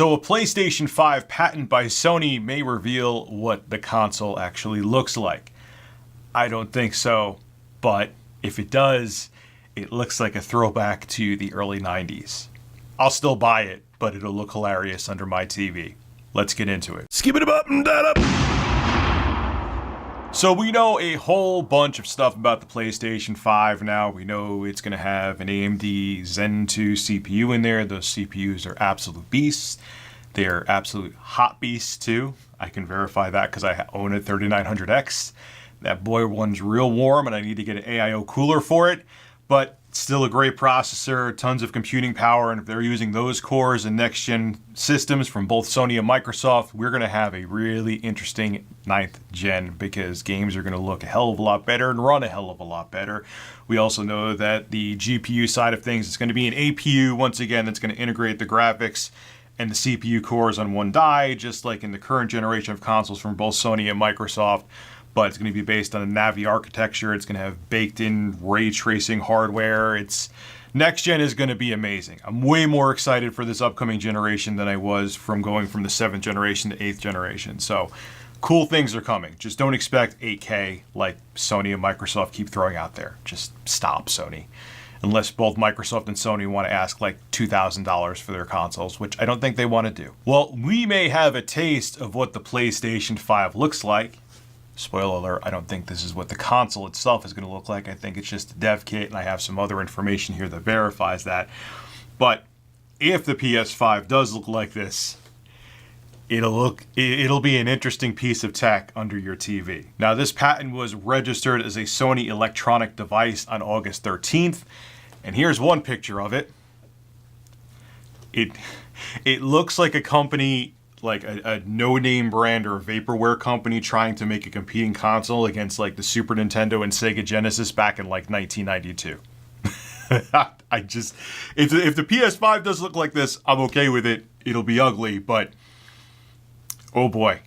So a PlayStation 5 patent by Sony may reveal what the console actually looks like. I don't think so, but if it does, it looks like a throwback to the early 90s. I'll still buy it, but it'll look hilarious under my TV. Let's get into it. Skip it up and that up. So we know a whole bunch of stuff about the PlayStation 5 now. We know it's going to have an AMD Zen 2 CPU in there. Those CPUs are absolute beasts. They're absolute hot beasts too. I can verify that because I own a 3900X. That boy one's real warm and I need to get an AIO cooler for it. But still a great processor, tons of computing power, and if they're using those cores in next-gen systems from both Sony and Microsoft, we're going to have a really interesting 9th gen because games are going to look a hell of a lot better and run a hell of a lot better. We also know that the GPU side of things is going to be an APU, once again, that's going to integrate the graphics and the CPU cores on one die, just like in the current generation of consoles from both Sony and Microsoft. But it's going to be based on a Navi architecture. It's going to have baked-in ray tracing hardware. Next gen is going to be amazing. I'm way more excited for this upcoming generation than I was from going from the 7th generation to 8th generation. So cool things are coming. Just don't expect 8K like Sony and Microsoft keep throwing out there. Just stop, Sony. Unless both Microsoft and Sony want to ask like $2,000 for their consoles, which I don't think they want to do. Well, we may have a taste of what the PlayStation 5 looks like. Spoiler alert, I don't think this is what the console itself is going to look like. I think it's just a dev kit, and I have some other information here that verifies that. But if the PS5 does look like this, it'll be an interesting piece of tech under your TV. Now, this patent was registered as a Sony electronic device on August 13th, and here's one picture of it. It looks like a company, like a no-name brand or a vaporware company trying to make a competing console against like the Super Nintendo and Sega Genesis back in like 1992. If the PS5 does look like this, I'm okay with it. It'll be ugly, but oh boy.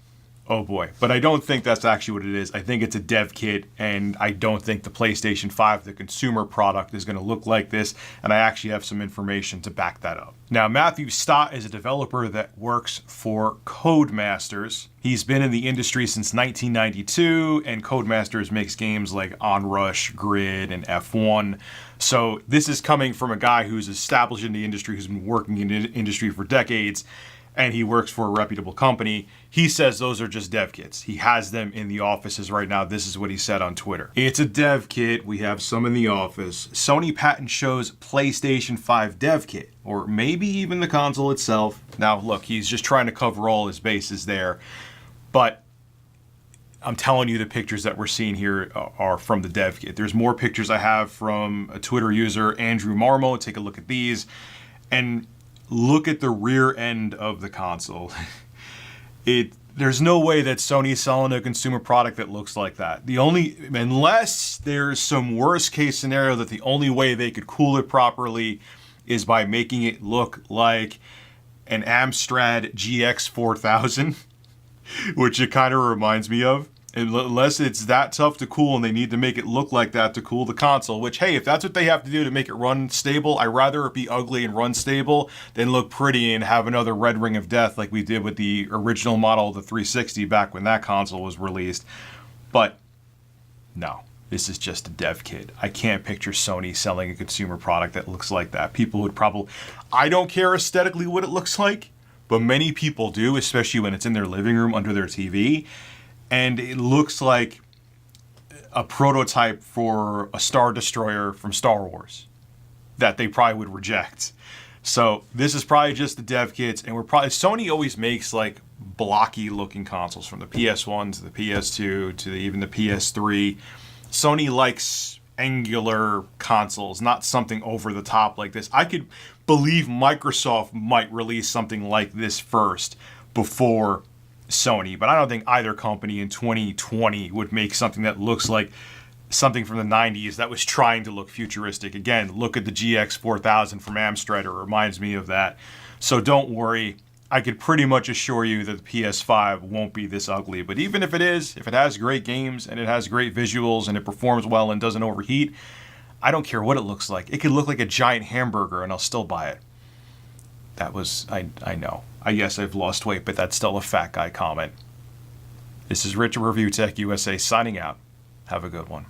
But I don't think that's actually what it is. I think it's a dev kit, and I don't think the PlayStation 5, the consumer product, is going to look like this, and I actually have some information to back that up. Now, Matthew Stott is a developer that works for Codemasters. He's been in the industry since 1992, and Codemasters makes games like Onrush, Grid, and F1. So this is coming from a guy who's established in the industry, who's been working in the industry for decades, and he works for a reputable company. He says those are just dev kits. He has them in the offices right now. This is what he said on Twitter. It's a dev kit. We have some in the office. Sony patent shows PlayStation 5 dev kit, or maybe even the console itself. Now, look, he's just trying to cover all his bases there. But I'm telling you, the pictures that we're seeing here are from the dev kit. There's more pictures I have from a Twitter user, Andrew Marmo. Take a look at these. And look at the rear end of the console. There's no way that Sony's selling a consumer product that looks like that. Unless there's some worst case scenario that the only way they could cool it properly is by making it look like an Amstrad GX 4000, which it kind of reminds me of. Unless it's that tough to cool and they need to make it look like that to cool the console, which, hey, if that's what they have to do to make it run stable, I'd rather it be ugly and run stable than look pretty and have another red ring of death like we did with the original model of the 360 back when that console was released. But no, this is just a dev kit. I can't picture Sony selling a consumer product that looks like that. People would probably... I don't care aesthetically what it looks like, but many people do, especially when it's in their living room under their TV. And it looks like a prototype for a Star Destroyer from Star Wars that they probably would reject. So this is probably just the dev kits, and Sony always makes like blocky looking consoles, from the PS1 to the PS2 to even the PS3. Sony likes angular consoles, not something over the top like this. I could believe Microsoft might release something like this first before Sony, but I don't think either company in 2020 would make something that looks like something from the 90s that was trying to look futuristic. Again, look at the GX 4000 from Amstrad. It reminds me of that. So don't worry. I could pretty much assure you that the PS5 won't be this ugly. But even if it is, if it has great games and it has great visuals and it performs well and doesn't overheat, I don't care what it looks like. It could look like a giant hamburger and I'll still buy it. That was, I know. I guess I've lost weight, but that's still a fat guy comment. This is Rich of Review Tech USA signing out. Have a good one.